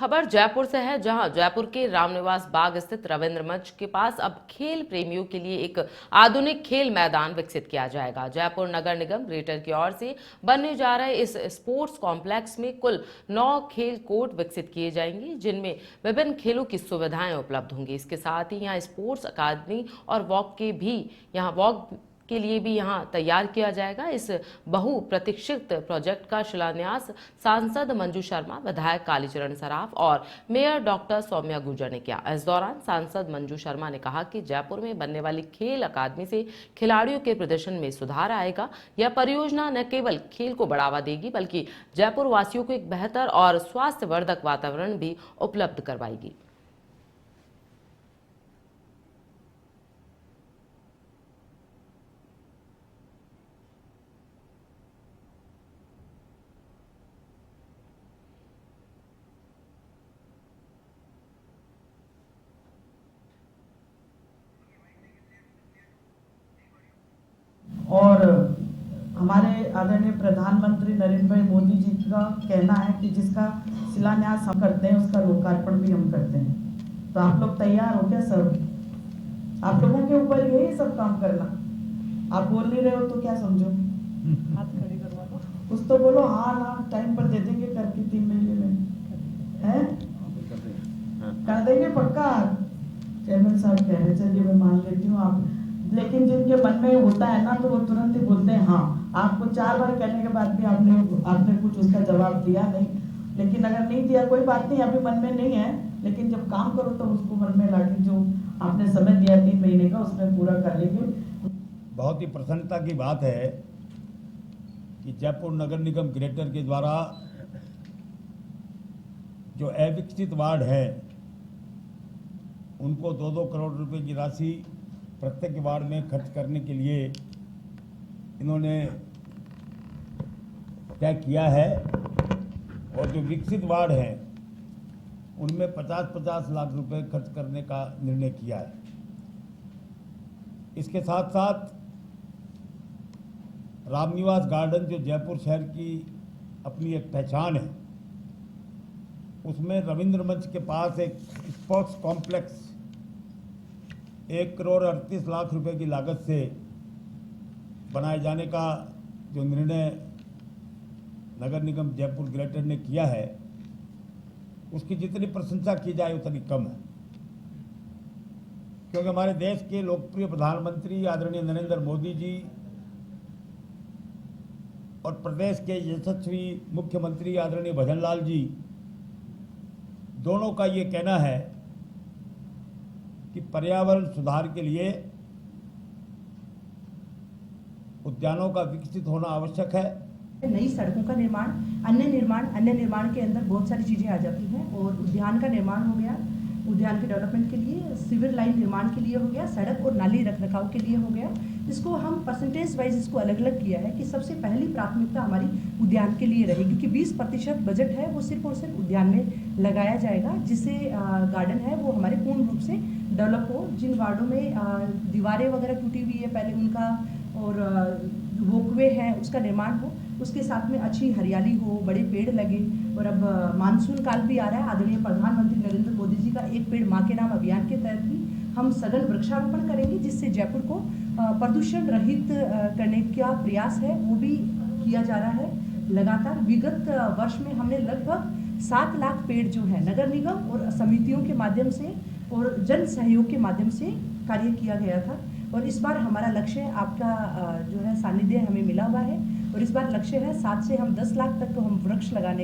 खबर जयपुर से है, जहां जयपुर के रामनिवास बाग स्थित रविंद्र मंच के पास अब खेल प्रेमियों के लिए एक आधुनिक खेल मैदान विकसित किया जाएगा। जयपुर नगर निगम ग्रेटर की ओर से बनने जा रहे इस स्पोर्ट्स कॉम्प्लेक्स में कुल 9 खेल कोर्ट विकसित किए जाएंगे, जिनमें विभिन्न खेलों की सुविधाएं उपलब्ध होंगी। इसके साथ ही यहाँ स्पोर्ट्स अकादमी और वॉक के लिए भी यहां तैयार किया जाएगा। इस बहुप्रतीक्षित प्रोजेक्ट का शिलान्यास सांसद मंजू शर्मा, विधायक कालीचरण सराफ और मेयर डॉक्टर सौम्या गुर्जर ने किया। इस दौरान सांसद मंजू शर्मा ने कहा कि जयपुर में बनने वाली खेल अकादमी से खिलाड़ियों के प्रदर्शन में सुधार आएगा। यह परियोजना न केवल खेल को बढ़ावा देगी, बल्कि जयपुर वासियों को एक बेहतर और स्वास्थ्यवर्धक वातावरण भी उपलब्ध करवाएगी। और हमारे आदरणीय प्रधानमंत्री नरेंद्र भाई मोदी जी का कहना है कि जिसका शिलान्यास हम करते हैं उसका लोकार्पण भी हम करते हैं। तो आप लोग तैयार हो क्या सर? आप लोगों के ऊपर यही सब काम करना। आप बोल नहीं रहे हो तो क्या समझो? हाथ खड़े करवा दो, कुछ तो बोलो। हाँ ना, टाइम पर दे देंगे करके 3 महीने में है, कर देंगे पक्का। चेयरमैन साहब कह रहे, चलिए मैं मान लेती हूँ आप, लेकिन जिनके मन में होता है ना तो वो तुरंत ही बोलते हैं हाँ। आपको 4 बार कहने के बाद भी आपने कुछ उसका जवाब दिया नहीं। लेकिन अगर नहीं दिया कोई बात नहीं, अभी मन में नहीं है, लेकिन जब काम करो तो उसको मन में लाके जो आपने समय दिया 3 महीने का उसमें पूरा कर लेंगे। बहुत ही प्रसन्नता की बात है कि जयपुर नगर निगम ग्रेटर के द्वारा जो अविकसित वार्ड है उनको 2-2 करोड़ रुपए की राशि प्रत्येक वार्ड में खर्च करने के लिए इन्होंने तय किया है। और जो विकसित वार्ड है उनमें 50-50 लाख रुपए खर्च करने का निर्णय किया है। इसके साथ साथ रामनिवास गार्डन जो जयपुर शहर की अपनी एक पहचान है, उसमें रविंद्र मंच के पास एक स्पोर्ट्स कॉम्प्लेक्स 1 करोड़ 38 लाख रुपए की लागत से बनाए जाने का जो निर्णय नगर निगम जयपुर ग्रेटर ने किया है, उसकी जितनी प्रशंसा की जाए उतनी कम है। क्योंकि हमारे देश के लोकप्रिय प्रधानमंत्री आदरणीय नरेंद्र मोदी जी और प्रदेश के यशस्वी मुख्यमंत्री आदरणीय भजनलाल जी, दोनों का ये कहना है कि पर्यावरण सुधार के लिए उद्यानों का विकसित होना आवश्यक है। नई सड़कों का निर्माण, अन्य निर्माण के अंदर बहुत सारी चीजें आ जाती हैं। और उद्यान का निर्माण हो गया, उद्यान के डेवलपमेंट के लिए, सिविल लाइन निर्माण के लिए हो गया, सड़क और नाली रखरखाव के लिए हो गया। इसको हम परसेंटेज वाइज इसको अलग अलग किया है कि सबसे पहली प्राथमिकता हमारी उद्यान के लिए रहेगी कि 20% बजट है वो सिर्फ और सिर्फ उद्यान में लगाया जाएगा, जिससे गार्डन है वो हमारे पूर्ण रूप से डेवलप हो। जिन वार्डों में दीवारें वगैरह टूटी हुई है पहले उनका, और वॉकवे है उसका निर्माण हो, उसके साथ में अच्छी हरियाली हो, बड़े पेड़ लगे। और अब मानसून काल भी आ रहा है, आदरणीय प्रधानमंत्री नरेंद्र मोदी जी का एक पेड़ माँ के नाम अभियान के तहत भी हम सघन वृक्षारोपण करेंगे, जिससे जयपुर को प्रदूषण रहित करने का प्रयास है वो भी किया जा रहा है लगातार। विगत वर्ष में हमने लगभग 7 लाख पेड़ जो है नगर निगम और समितियों के माध्यम से और जन सहयोग के माध्यम से कार्य किया गया था। और इस बार हमारा लक्ष्य, आपका जो है सानिध्य हमें मिला हुआ है, और इस बार लक्ष्य है 7 से हम 10 लाख तक हम वृक्ष लगाने